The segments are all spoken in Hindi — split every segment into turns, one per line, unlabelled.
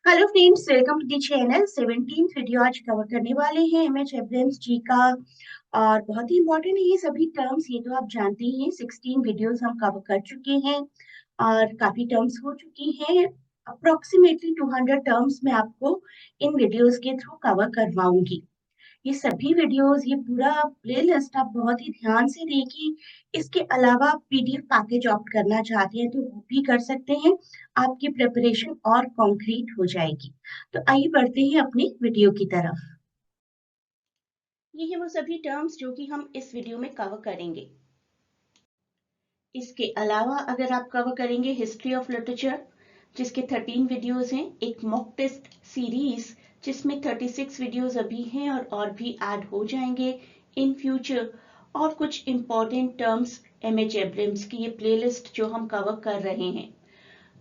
Hello friends, welcome to the channel. 17th video आज कवर करने वाले हैं एमएच एब्राहम्स जी का। और बहुत ही इंपॉर्टेंट है ये सभी टर्म्स, ये तो आप जानते ही हैं। 16 वीडियोस हम कवर कर चुके हैं और काफी टर्म्स हो चुकी हैं। अप्रोक्सीमेटली 200 टर्म्स मैं आपको इन वीडियोस के थ्रू कवर करवाऊंगी। ये सभी वीडियोस, ये पूरा प्लेलिस्ट आप बहुत ही ध्यान से देखिए। इसके अलावा आप पीडीएफ पैकेज ऑप्ट करना चाहते हैं तो वो भी कर सकते हैं। आपकी प्रिपरेशन और कॉन्क्रीट हो जाएगी। तो आइए बढ़ते हैं अपनी वीडियो की तरफ।
ये है वो सभी टर्म्स जो कि हम इस वीडियो में कवर करेंगे। इसके अलावा अगर आप कवर करेंगे हिस्ट्री ऑफ लिटरेचर, जिसके 13 वीडियोस हैं, एक मॉक टेस्ट सीरीज जिसमें 36 वीडियोस अभी हैं और भी ऐड हो जाएंगे इन फ्यूचर, और कुछ इंपॉर्टेंट टर्म्स एमएच एब्राहम्स की ये प्लेलिस्ट जो हम कवर कर रहे हैं।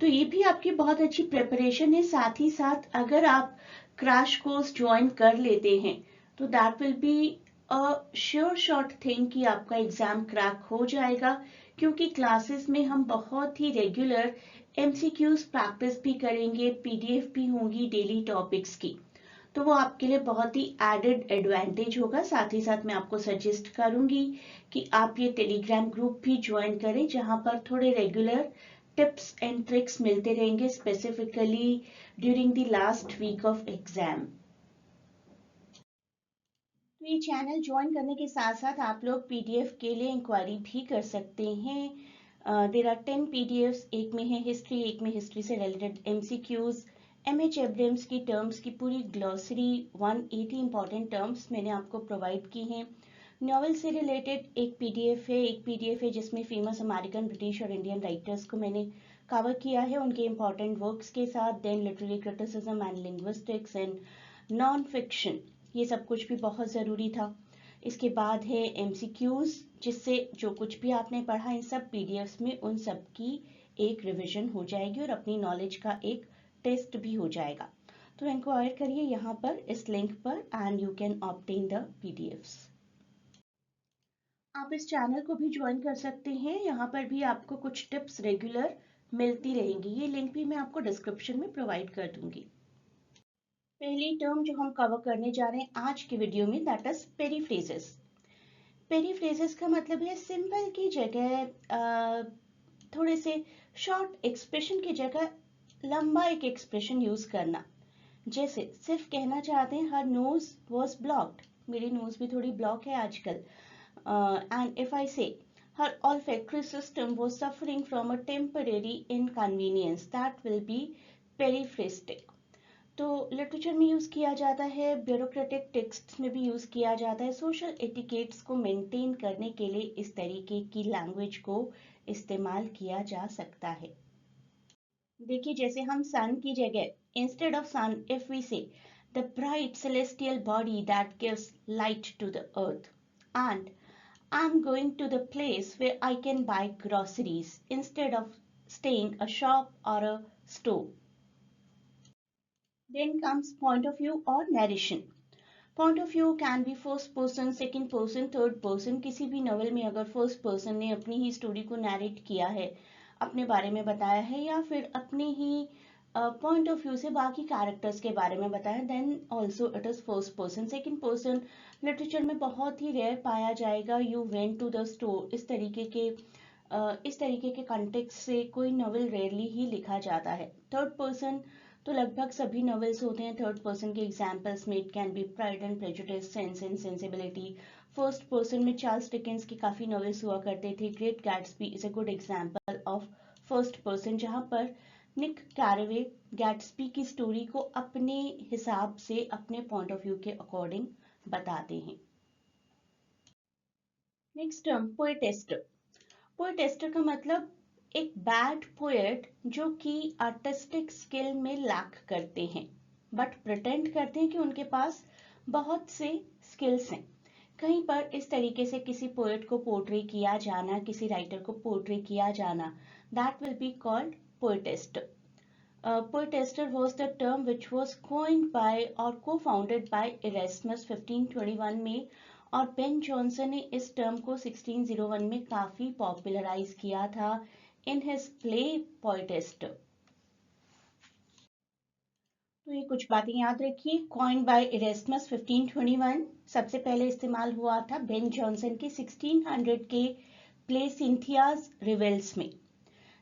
तो ये भी आपकी बहुत अच्छी प्रिपरेशन है। साथ ही साथ अगर आप क्रैश कोर्स ज्वाइन कर लेते हैं तो that will be a sure shot thing कि आपका एग्जाम क्रैक हो जाएगा, क्योंकि क्लासेस में हम बहुत ही रेगुलर एमसीक्यूज प्रैक्टिस भी करेंगे, पीडीएफ भी होंगी डेली टॉपिक्स की। तो वो आपके लिए बहुत ही एडेड एडवांटेज होगा। साथ ही साथ मैं आपको सजेस्ट करूंगी कि आप ये टेलीग्राम ग्रुप भी ज्वाइन करें, जहां पर थोड़े रेगुलर टिप्स एंड ट्रिक्स मिलते रहेंगे, specifically during the last week of exam. तो ये चैनल ज्वाइन करने के साथ साथ आप लोग पीडीएफ के लिए इंक्वायरी भी कर सकते हैं। देर आर 10 पीडीएफ्स, एक में है हिस्ट्री, एक में हिस्ट्री से रिलेटेड एमसीक्यूज, एमएच एब्राहम्स की टर्म्स की पूरी ग्लॉसरी, 180 इंपॉर्टेंट टर्म्स मैंने आपको प्रोवाइड की हैं। नॉवल से रिलेटेड एक पीडीएफ है जिसमें फेमस अमेरिकन, ब्रिटिश और इंडियन राइटर्स को मैंने कवर किया है उनके इंपॉर्टेंट वर्क्स के साथ। Then literary criticism and linguistics and non fiction, ये सब कुछ भी बहुत ज़रूरी था। इसके बाद है एमसीक्यूज, जिससे जो कुछ भी आपने पढ़ा इन सब पीडीएफ्स में उन सब की एक रिवीजन हो जाएगी और अपनी नॉलेज का एक टेस्ट भी हो जाएगा। तो इंक्वायर करिए यहाँ पर इस लिंक पर and you can obtain the PDFs. आप इस चैनल को भी ज्वाइन कर सकते हैं, यहाँ पर भी आपको कुछ टिप्स रेगुलर मिलती रहेंगी। ये लिंक भी मैं आपको डिस्क्रिप्शन में प्रोवाइड कर दूंगी। पहली टर्म जो हम कवर करने जा रहे हैं आज की वीडियो में, दैट इज पेरीफ्रेजेस। पेरीफ्रेजेस का मतलब है सिंपल की जगह थोड़े से शॉर्ट एक्सप्रेशन की जगह लंबा एक एक्सप्रेशन यूज करना। जैसे सिर्फ कहना चाहते हैं हर नोज वॉज ब्लॉक्ड, मेरी नोज भी थोड़ी ब्लॉक है आजकल। एंड इफ आई से her olfactory system was suffering from a temporary inconvenience, that will be periphrastic। तो लिटरेचर में यूज किया जाता है, ब्यूरोक्रेटिक टेक्स्ट में भी यूज किया जाता है। सोशल एटिकेट्स को मेंटेन करने के लिए इस तरीके की लैंग्वेज को इस्तेमाल किया जा सकता है। देखिए, जैसे हम सन की जगह instead of sun if we say the bright celestial body that gives light to the earth, and I am going to the place where I can buy groceries instead of staying a shop or a store। Then comes point of view or narration। Point of view can be first person, second person, third person. किसी भी नॉवल में अगर फर्स्ट पर्सन ने अपनी ही स्टोरी को नैरेट किया है, अपने बारे में बताया है, या फिर अपने ही पॉइंट ऑफ व्यू से बाकी कैरेक्टर्स के बारे में बताया, then also it is first person. Second person literature में बहुत ही रेयर पाया जाएगा। You went to the store, इस तरीके के कंटेक्स्ट से कोई नॉवल रेयरली ही लिखा जाता है। थर्ड पर्सन तो लगभग सभी नॉवेल्स होते हैं थर्ड पर्सन के एग्जाम्पल्स में। It can be pride and prejudice, sense and sensibility. First person में चार्ल्स डिकेंस की काफी नॉवेल्स हुआ करते थे। Great Gatsby is a good example of first person, जहां पर निक कैरेवे गैट्सबी की स्टोरी को अपने हिसाब से, अपने पॉइंट ऑफ व्यू के अकॉर्डिंग बताते हैं। Next term पोएटेस्टर। पोएटेस्टर का मतलब एक बैड पोएट जो कि आर्टिस्टिक स्किल में लैक करते हैं, बट प्रिटेंड करते हैं कि उनके पास बहुत से स्किल्स हैं। कहीं पर इस तरीके से किसी पोएट को पोर्ट्रे किया जाना, किसी राइटर को पोर्ट्रे किया जाना, that will be called poetaster. Poetaster was the term which was coined by or co-founded by Erasmus 1521 में, और बेन जॉनसन ने इस टर्म को 1601 में काफी पॉपुलराइज किया था इन हिज प्ले पोएटेस्टर। ये कुछ बातें याद रखिए। कॉइन बाय इरेस्मस 1521, सबसे पहले इस्तेमाल हुआ था बेन जॉनसन के 1600 के प्ले सिंथियाज रिवेल्स में।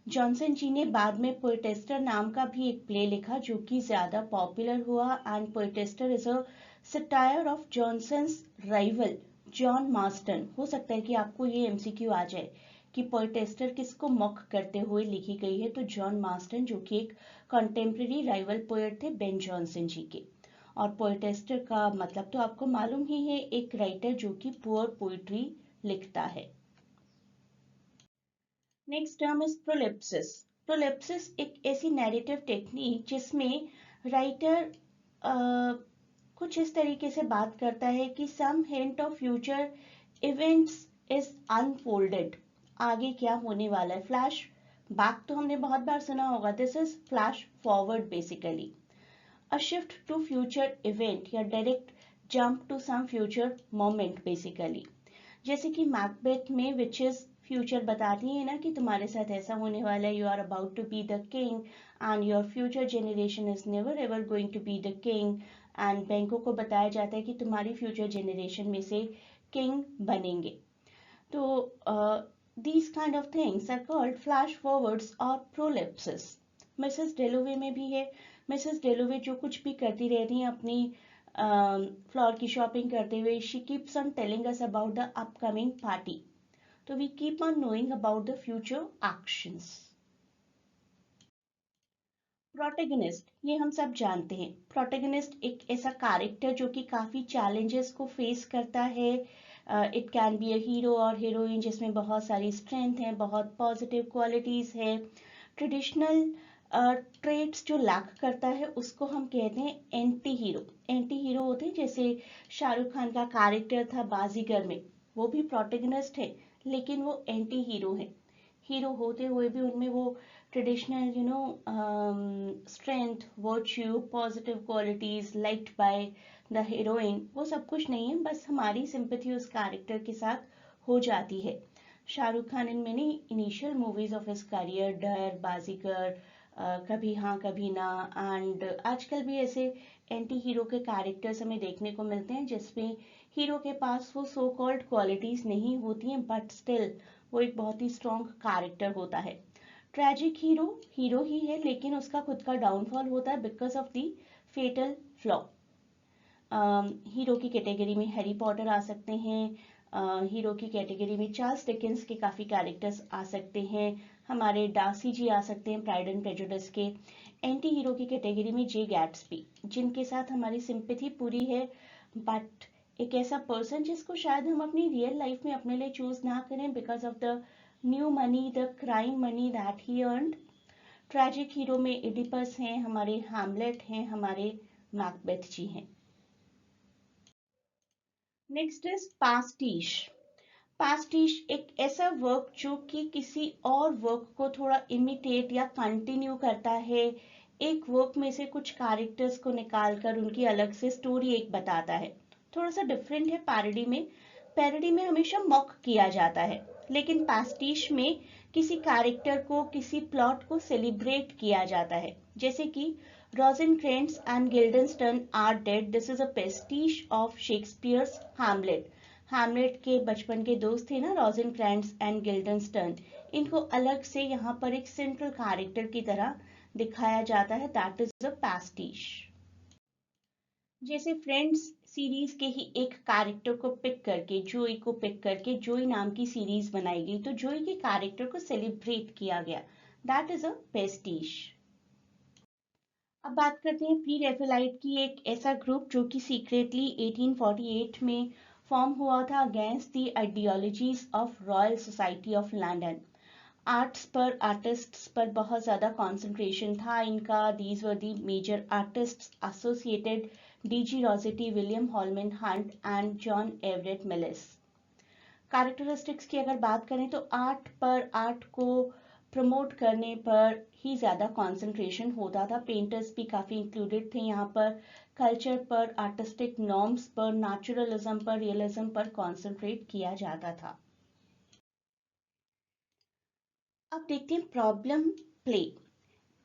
जॉनसन जी ने बाद में पोएटेस्टर नाम का भी एक प्ले लिखा जो कि ज्यादा पॉपुलर हुआ, and poetaster is a satire of Johnson's rival John Marston. हो सकता है कि आपको ये एमसीक्यू आ जाए कि पोएटेस्टर किसको मॉक करते हुए लिखी गई है, तो जॉन मार्स्टन जो कि एक कंटेम्प्रेरी राइवल पोएट थे बेन जॉनसन जी के। और पोएटेस्टर का मतलब तो आपको मालूम ही है, एक राइटर जो कि पुअर पोइट्री लिखता है। Next term is prolepsis. Prolepsis एक ऐसी नैरेटिव टेक्निक जिसमें राइटर कुछ इस तरीके से बात करता है कि some hint of future events is unfolded. आगे क्या होने वाला है। फ्लैश बैक तो हमने बहुत बार सुना होगा, this is flash forward basically. A shift to future event या direct jump to some future moment basically. जैसे कि मैकबेथ में विचेस फ्यूचर बताती है ना कि तुम्हारे साथ ऐसा होने वाला है, you are about to be the king and your future generation is never ever going to be the king. And बैंकों को बताया जाता है कि तुम्हारी फ्यूचर जनरेशन में से किंग बनेंगे। तो these kind of things are called flash forwards or prolapses। Mrs डेलोवे में भी है। मिसेस डेलोवे जो कुछ भी करती रहती हैं अपनी फ्लोर की शॉपिंग करते हुए, she keeps on telling us about the upcoming party. तो we keep on knowing about the future actions. Protagonist, ये हम सब जानते हैं। प्रोटेगनिस्ट एक ऐसा कैरेक्टर जो कि काफी चैलेंजेस को फेस करता है। It can be a hero और हीरोइन जिसमें बहुत सारी स्ट्रेंथ है, बहुत पॉजिटिव क्वालिटीज है। ट्रेडिशनल ट्रेड्स जो लैक करता है उसको हम कहते हैं एंटी हीरो। एंटी हीरो होते हैं, जैसे शाहरुख खान का कैरेक्टर था बाजीगर में, वो भी प्रोटेगनिस्ट है लेकिन वो एंटी हीरो है। हीरो होते हुए भी उनमें वो traditional strength, virtue, positive qualities liked by the heroine, वो सब कुछ नहीं है, बस हमारी सिंपैथी उस कैरेक्टर के साथ हो जाती है। Shahrukh Khan in many initial movies of his career, डर, बाजीगर, कभी हाँ कभी ना, एंड आजकल भी ऐसे एंटी हीरो के कैरेक्टर्स हमें देखने को मिलते हैं जिसमें हीरो के पास वो सो कॉल्ड क्वालिटीज नहीं होती हैं बट स्टिल वो एक बहुत ही स्ट्रॉन्ग कैरेक्टर होता है। ट्रेजिक हीरो हीरो ही है लेकिन उसका खुद का डाउनफॉल होता है because of the fatal flaw. Hero की कैटेगरी में हैरी पॉटर आ सकते हैं। हीरो की कैटेगरी में चार्ल्स डिकेंस के काफी कैरेक्टर्स आ सकते हैं। हमारे डार्सी जी आ सकते हैं प्राइड एंड प्रेजुडिस के। एंटी हीरो की कैटेगरी में जे गैट्सबी, जिनके साथ हमारी सिंपैथी पूरी है बट एक ऐसा पर्सन जिसको शायद हम अपनी रियल लाइफ में अपने लिए चूज ना करें because of the new money, the crime money that he earned. Tragic hero में इडिपस हैं, हमारे हैमलेट हैं, हमारे मैकबेथ जी हैं। Next is पास्टिश। पास्टिश एक ऐसा वर्क जो कि किसी और वर्क को थोड़ा इमिटेट या कंटिन्यू करता है। एक वर्क में से कुछ कैरेक्टर्स को निकालकर उनकी अलग से स्टोरी एक बताता है। थोड़ा सा डिफरेंट है पैरोडी में। पैरोडी में हमेशा मॉक किया जाता है लेकिन पास्टिश में किसी कैरेक्टर को, किसी प्लॉट को सेलिब्रेट किया जाता है। जैसे कि Rosencrantz and Guildenstern are dead, this is a pastiche of Shakespeare's Hamlet. Hamlet के बचपन के दोस्त थे ना रोजेनक्रेंट्ज एंड गिल्डनस्टर्न, इनको अलग से यहाँ पर एक सेंट्रल कैरेक्टर की तरह दिखाया जाता है, दैट इज अ पास्टिश। जैसे फ्रेंड्स सीरीज के ही एक कैरेक्टर को पिक करके, जोई को पिक करके जोई नाम की सीरीज बनाई गई, तो जोई के कैरेक्टर को सेलिब्रेट किया गया, दैट इज अ पेस्टिश। अब बात करते हैं प्री रैफेलाइट की, एक ऐसा ग्रुप जो कि सीक्रेटली 1848 में फॉर्म हुआ था against the ideologies of royal society of London. Arts पर, आर्टिस्ट्स पर बहुत ज़्यादा कॉन्सेंट्रेशन था इनका। These were the major artists associated, D G Rossetti, William Holman Hunt and John Everett Millais. Characteristics की अगर बात करें तो आर्ट पर, आर्ट को प्रमोट करने पर ही ज़्यादा कॉन्सेंट्रेशन होता था। पेंटर्स भी काफ़ी इंक्लूडेड थे यहाँ पर। कल्चर पर, आर्टिस्टिक नॉर्म्स पर, नेचुरलिज्म पर, रियलिज्म पर कॉन्सेंट्रेट किया जाता था। अब देखते हैं प्रॉब्लम प्ले।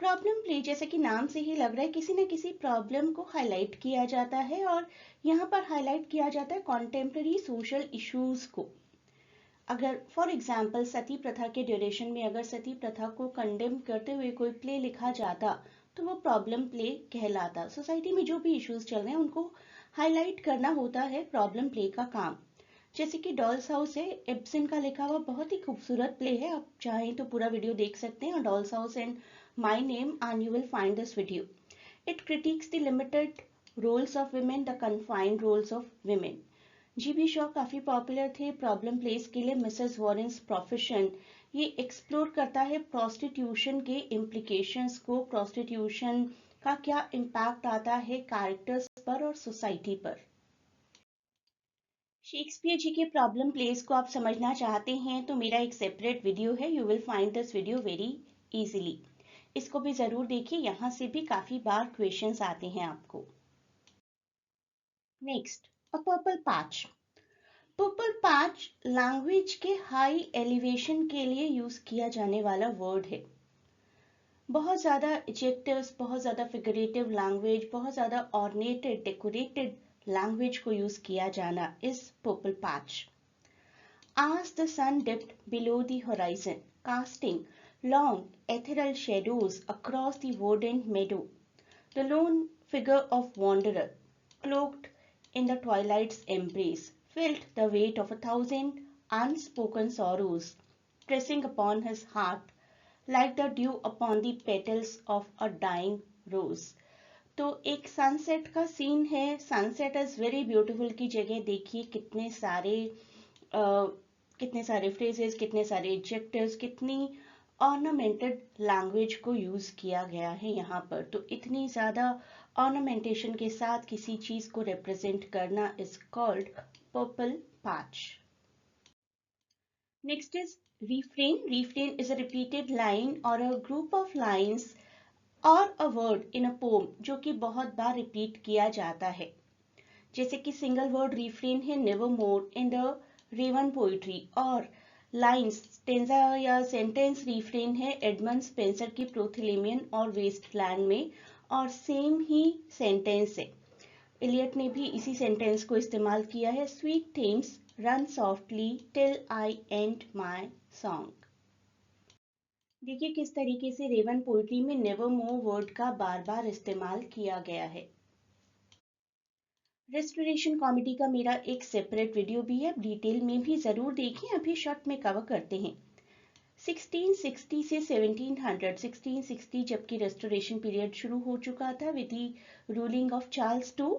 प्रॉब्लम प्ले जैसे कि नाम से ही लग रहा है किसी न किसी प्रॉब्लम को हाईलाइट किया जाता है और यहाँ पर हाईलाइट किया जाता है कॉन्टेम्प्ररी सोशल इश्यूज को। अगर फॉर एग्जाम्पल सती प्रथा के ड्यूरेशन में अगर सती प्रथा को कंडेम करते हुए कोई प्ले लिखा जाता तो वो प्रॉब्लम प्ले कहलाता। सोसाइटी में जो भी इश्यूज चल रहे हैं उनको हाईलाइट करना होता है प्रॉब्लम प्ले का काम। जैसे कि डॉल्स हाउस है, इब्सन का लिखा हुआ बहुत ही खूबसूरत प्ले है, आप चाहें तो पूरा वीडियो देख सकते हैं, doll's house and my name, and you will find this video. It critics the limited roles of women, the confined roles of women। GB Shaw काफी पॉपुलर थे प्रॉब्लम प्लेस के लिए। मिसेस वॉरेन्स प्रोफेशन ये एक्सप्लोर करता है प्रोस्टिट्यूशन के इम्प्लीकेशंस को, प्रोस्टिट्यूशन का क्या इम्पैक्ट आता है कैरेक्टर्स पर और सोसाइटी पर। शेक्सपियर जी के प्रॉब्लम प्लेस को आप समझना चाहते हैं तो मेरा एक सेपरेट वीडियो है, you will find this video very easily. इसको भी जरूर देखिए, यहाँ से भी काफी बार क्वेश्चंस आते हैं आपको। Next, a purple patch. Purple patch language के हाई एलिवेशन के लिए यूज किया जाने वाला वर्ड है। बहुत ज्यादा एडजेक्टिव्स, बहुत ज्यादा फिगरेटिव लैंग्वेज, बहुत ज्यादा ऑर्नेटेड डेकोरेटेड लैंग्वेज को यूज किया जाना इस purple patch. As the sun dipped below the horizon, casting long ethereal shadows across the verdant meadow, the lone figure of wanderer, cloaked in the twilight's embrace, felt the weight of 1,000 unspoken sorrows pressing upon his heart like the dew upon the petals of a dying rose। तो एक सनसेट का सीन है, सनसेट इज वेरी ब्यूटीफुल की जगह देखिए कितने सारे फ्रेजेस, कितने सारे एडजेक्टिव्स, कितनी ऑर्नामेंटेड लैंग्वेज को यूज किया गया है यहाँ पर। तो इतनी ज्यादा ऑर्नामेंटेशन के साथ किसी चीज को रिप्रेजेंट करना is called purple patch. Next is refrain। refrain is a repeated line or a group of lines or a word in a poem जो कि बहुत बार रिपीट किया जाता है। जैसे कि सिंगल वर्ड रिफ्रेन है never more in the Raven poetry, और लाइन्स टेंजा या सेंटेंस रिफ्रेन है एडमंड स्पेंसर की प्रोथिलेमियन और वेस्टलैंड में, और सेम ही सेंटेंस है। इलियट ने भी इसी सेंटेंस को इस्तेमाल किया है, sweet things run softly till I end my song. देखिए किस तरीके से रेवन पोइट्री में नेवर मोर वर्ड का बार बार इस्तेमाल किया गया है। रेस्टोरेशन कॉमेडी का मेरा एक सेपरेट वीडियो भी है, डिटेल में भी जरूर देखें, अभी शॉर्ट में कवर करते हैं। 1660 से 1700, 1660 जबकि रेस्टोरेशन पीरियड शुरू हो चुका था with the ruling of Charles to,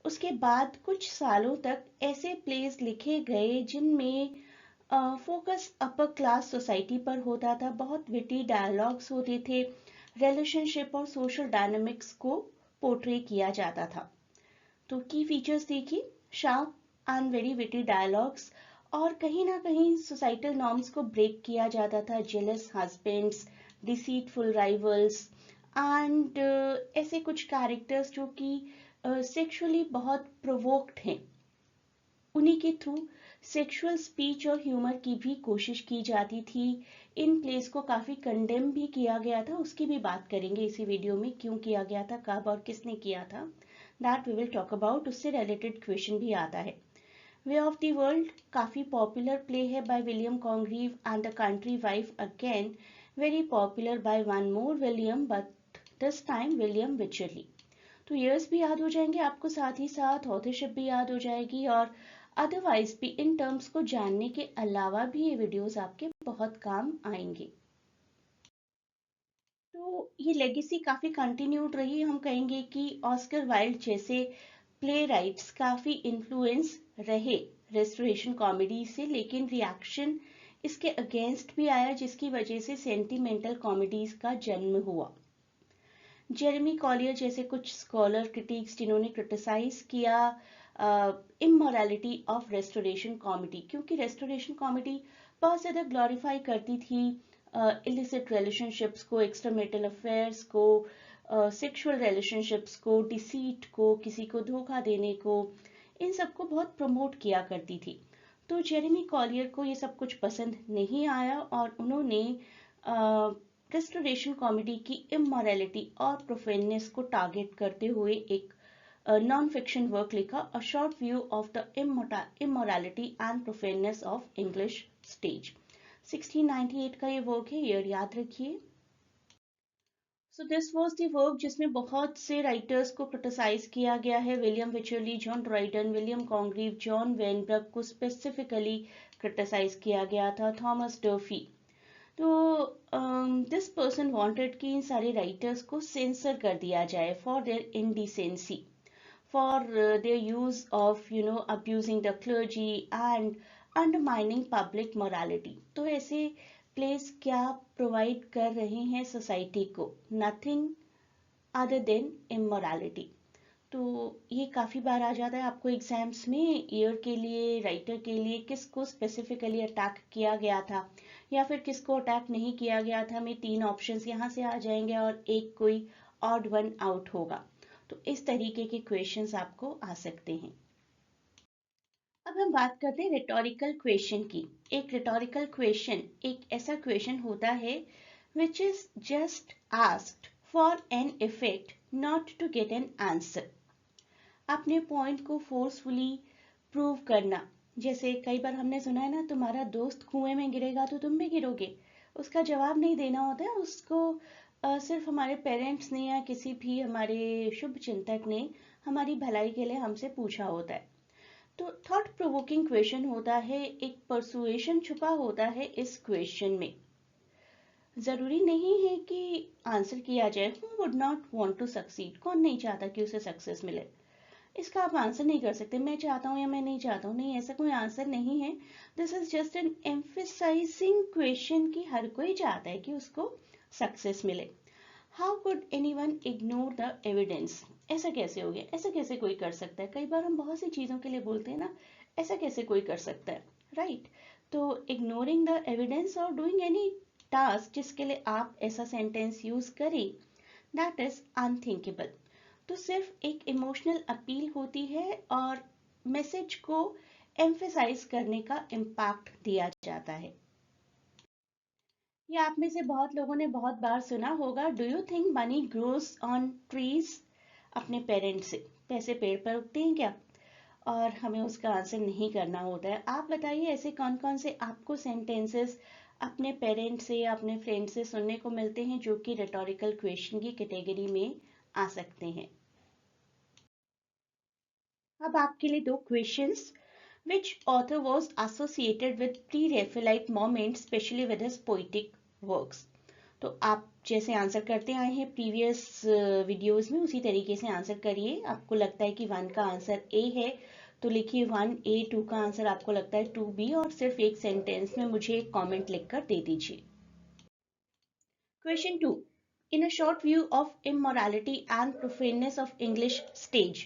उसके बाद कुछ सालों तक ऐसे प्लेस लिखे गए जिनमें फोकस अपर क्लास सोसाइटी पर होता था, बहुत विटी डायलॉग्स होते थे, रिलेशनशिप और सोशल डायनामिक्स को पोर्ट्रे किया जाता था। तो की फीचर्स देखिए, sharp and very witty dialogues, और कहीं ना कहीं सोसाइटल नॉर्म्स को ब्रेक किया जाता था, jealous husbands, deceitful rivals and ऐसे कुछ कैरेक्टर्स जो कि सेक्सुअली बहुत प्रोवोक्ड हैं, उन्हीं के थ्रू सेक्सुअल स्पीच और ह्यूमर की भी कोशिश की जाती थी। इन प्लेस को काफी कंडेम भी किया गया था, उसकी भी बात करेंगे इसी वीडियो में, क्यों किया गया था, कब और किसने किया था, that we will talk about. उससे रिलेटेड क्वेश्चन भी आता है। वे ऑफ द वर्ल्ड काफी पॉपुलर प्ले है by William Congreve, and the country wife again very popular by one more William, but this time William Wycherley. तो ईयर्स भी याद हो जाएंगे आपको, साथ ही साथ ऑथरशिप भी याद हो जाएगी, और अदरवाइज भी इन टर्म्स को जानने के अलावा भी ये वीडियोस आपके बहुत काम आएंगे। तो ये लेगेसी काफी कंटिन्यूड रही, हम कहेंगे कि ऑस्कर वाइल्ड जैसे प्ले राइट्स काफी इन्फ्लुएंस रहे रेस्टोरेशन कॉमेडी से, लेकिन रिएक्शन इसके अगेंस्ट भी आया, जिसकी वजह से सेंटिमेंटल कॉमेडीज का जन्म हुआ। जेरेमी कॉलियर जैसे कुछ स्कॉलर क्रिटिक्स जिन्होंने क्रिटिसाइज किया इमोरलिटी ऑफ रेस्टोरेशन कॉमेडी, क्योंकि रेस्टोरेशन कॉमेडी बहुत ज़्यादा ग्लोरीफाई करती थी इलिसिट रिलेशनशिप्स को, एक्स्ट्रामैरिटल अफेयर्स को, सेक्सुअल रिलेशनशिप्स को, डिसीट को, किसी को धोखा देने को, इन सबको बहुत प्रमोट किया करती थी। तो जेरेमी कॉलियर को ये सब कुछ पसंद नहीं आया और उन्होंने रेस्टोरेशन कॉमेडी की इमोरलिटी और प्रोफेननेस को टारगेट करते हुए एक नॉन फिक्शन वर्क लिखा, a short view of the immorality and profaneness of English stage. 1698 का ये वर्क है, ईयर याद रखिए। So this was the work जिसमें बहुत से राइटर्स को क्रिटिसाइज किया गया है। William Wycherley, John Dryden, William Congreve, John Vanbrugh को स्पेसिफिकली क्रिटिसाइज किया गया था, थॉमस डर्फी। तो दिस पर्सन वांटेड कि इन सारे राइटर्स को सेंसर कर दिया जाए for their indecency, for their use of abusing the clergy and undermining public morality। तो ऐसे प्लेस क्या प्रोवाइड कर रहे हैं सोसाइटी को? Nothing other than immorality. तो ये काफ़ी बार आ जाता है आपको एग्जाम्स में, ईयर के लिए, राइटर के लिए किसको स्पेसिफिकली अटैक किया गया था या फिर किसको अटैक नहीं किया गया था। हमें 3 ऑप्शंस यहाँ से आ जाएंगे और एक कोई ऑड वन आउट होगा। तो इस तरीके के क्वेश्चंस आपको आ सकते हैं। अब हम बात करते हैं रिटोरिकल क्वेश्चन की। एक रिटोरिकल क्वेश्चन एक ऐसा क्वेश्चन होता है which is just asked for an effect, not to get an answer. अपने पॉइंट को फोर्सफुली प्रूव करना। जैसे कई बार हमने सुना है ना, तुम्हारा दोस्त कुएं में गिरेगा तो तुम भी गिरोगे। उसका जवाब नहीं देना होता है उसको, सिर्फ हमारे पेरेंट्स ने या किसी भी हमारे शुभ चिंतक ने हमारी भलाई के लिए हमसे पूछा होता है। तो थॉट प्रोवोकिंग क्वेश्चन होता है, एक परसुएशन छुपा होता है इस क्वेश्चन में। जरूरी नहीं है कि आंसर किया जाए। Who would not want to succeed? कौन नहीं चाहता कि उसे सक्सेस मिले? इसका आप आंसर नहीं कर सकते मैं चाहता हूं या मैं नहीं चाहता हूं, नहीं, ऐसा कोई आंसर नहीं है। This is just an emphasizing question कि हर कोई चाहता है कि उसको सक्सेस मिले। How could anyone ignore the evidence? ऐसा कैसे हो गया? ऐसा कैसे कोई कर सकता है? कई बार हम बहुत सी चीजों के लिए बोलते हैं ना, ऐसा कैसे कोई कर सकता है, राइट? तो इग्नोरिंग द एविडेंस और डूइंग एनी टास्क जिसके लिए आप ऐसा सेंटेंस यूज करें, दैट इज अनथिंकेबल। तो सिर्फ एक इमोशनल अपील होती है और मैसेज को एम्फेसाइज करने का इम्पैक्ट दिया जाता है। ये आप में से बहुत लोगों ने बहुत बार सुना होगा, do you think money grows on trees? अपने पेरेंट्स से पैसे पेड़ पर उगते हैं क्या? और हमें उसका आंसर नहीं करना होता है। आप बताइए ऐसे कौन कौन से आपको सेंटेंसेस अपने पेरेंट्स से या अपने फ्रेंड से सुनने को मिलते हैं जो कि रिटोरिकल क्वेश्चन की कैटेगरी में आ सकते हैं। अब आपके लिए 2 questions. Which author was associated with pre-Raphaelite moment, especially with his poetic works? तो आप जैसे आंसर करते आए हैं प्रीवियस वीडियोस में, उसी तरीके से आंसर करिए। आपको लगता है कि 1 का आंसर ए है तो लिखिए 1A, 2 का आंसर आपको लगता है 2B, और सिर्फ एक सेंटेंस में मुझे एक कमेंट लिखकर दे दीजिए। Question 2, in a short view of immorality and profaneness of English stage,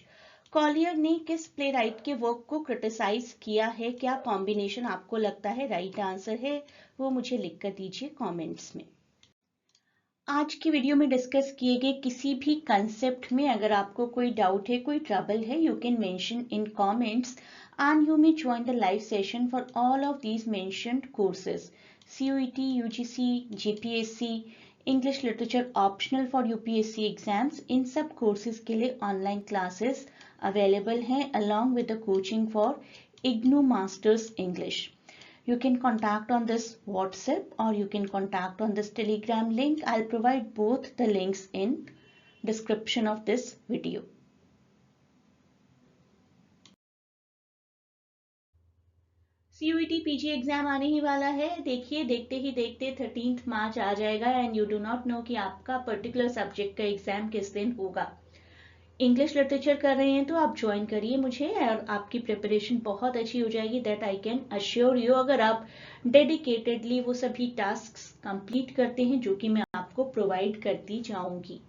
Collier ने किस प्लेराइट के वर्क को क्रिटिसाइज किया है? क्या कॉम्बिनेशन आपको लगता है राइट आंसर है, वो मुझे लिखकर दीजिए कमेंट्स में। आज की वीडियो में डिस्कस किए गए किसी भी कंसेप्ट में अगर आपको कोई डाउट है, कोई ट्रबल है, you can mention in comments and you may join the live session for all of these mentioned courses: CUET, UGC, GPSC, English Literature optional for UPSC exams। इन सब कोर्सेज के लिए ऑनलाइन क्लासेस अवेलेबल हैं along with the coaching for IGNOU Masters English। You can contact on this WhatsApp or you can contact on this Telegram link. I'll provide both the links in description of this video। CUET PG exam आने ही वाला है। देखिए देखते ही देखते 13 मार्च आ जाएगा and you do not know कि आपका पर्टिकुलर सब्जेक्ट का एग्जाम किस दिन होगा। इंग्लिश लिटरेचर कर रहे हैं तो आप ज्वाइन करिए मुझे और आपकी प्रिपरेशन बहुत अच्छी हो जाएगी, that I can assure you, अगर आप डेडिकेटेडली वो सभी टास्क कंप्लीट करते हैं जो कि मैं आपको प्रोवाइड करती जाऊंगी।